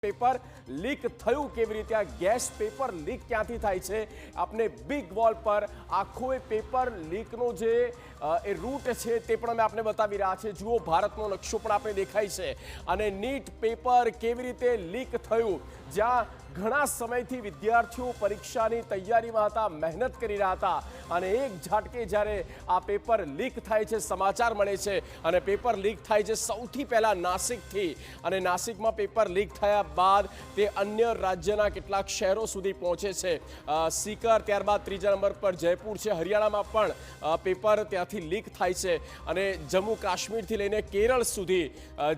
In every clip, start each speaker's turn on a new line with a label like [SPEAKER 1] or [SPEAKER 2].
[SPEAKER 1] Paper leak થયું કેવી રીતે, આ ગેસ પેપર લીક ક્યાંથી થાય છે, આપણે બિગ વોલ પર આખો એ પેપર લીકનો જે એ રૂટ છે તે પણ અમે આપને બતાવી રહ્યા છે। જુઓ, ભારતનો નકશો પણ આપણે દેખાય છે અને નીટ પેપર કેવી રીતે લીક થયું, જ્યાં ઘણા સમયથી વિદ્યાર્થીઓ પરીક્ષાની તૈયારીમાં હતા, મહેનત કરી રહ્યા હતા અને એક ઝાટકે જ્યારે આ પેપર લીક થાય છે, સમાચાર મળે છે અને પેપર લીક થાય છે સૌથી પહેલા નાસિકથી, અને નાસિકમાં પેપર લીક થયા બાદ તે અન્ય રાજ્યના કેટલાક શહેરો સુધી પહોંચે છે। સીકર, ત્યારબાદ ત્રીજા નંબર પર જયપુર છે, હરિયાણામાં પણ પેપર ત્યાંથી લીક થાય છે અને જમ્મુ કાશ્મીરથી લઈને કેરળ સુધી,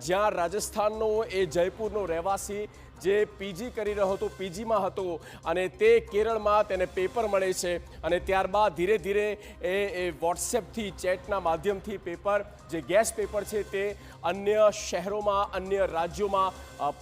[SPEAKER 1] જ્યાં રાજસ્થાનનો એ જયપુરનો રહેવાસી જે પીજી કરી રહ્યો હતો, પીજીમાં હતો અને તે કેરળમાં તેને પેપર મળે છે અને ત્યારબાદ ધીરે ધીરે એ વોટ્સએપથી, ચેટના માધ્યમથી પેપર, જે ગેસ પેપર છે તે અન્ય શહેરોમાં, અન્ય રાજ્યોમાં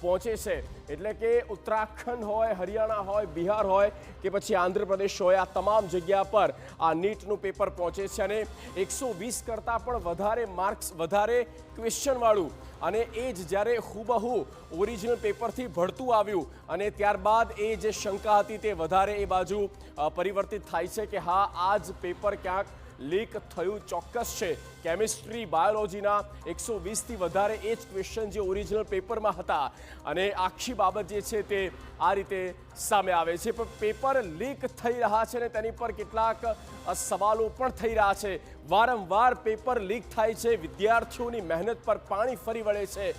[SPEAKER 1] પહોંચે છે। એટલે કે ઉત્તરાખંડ હોય, હરિયાણા હોય, બિહાર હોય કે પછી આંધ્રપ્રદેશ હોય, આ તમામ જગ્યા પર આ નીટનું પેપર પહોંચે છે અને 120 કરતાં પણ વધારે માર્ક્સ, વધારે ક્વેશ્ચનવાળું, અને એ જ જ્યારે હુબહુ ઓરિજિનલ પેપરથી ભળતું આવ્યું અને ત્યારબાદ એ જે શંકા હતી તે વધારે એ બાજુ પરિવર્તિત થાય છે કે હા, આ જ પેપર ક્યાંક લીક થયું ચોક્કસ છે। કેમિસ્ટ્રી, બાયોલોજીના 120થી વધારે એ જ ક્વેશ્ચન જે ઓરિજિનલ પેપરમાં હતા અને આખી બાબત જે છે તે આ રીતે સામે આવે છે। પણ પેપર લીક થઈ રહ્યા છે અને તેની પર કેટલાક સવાલો પણ થઈ રહ્યા છે। વારંવાર પેપર લીક થાય છે, વિદ્યાર્થીઓની મહેનત પર પાણી ફરી વળે છે।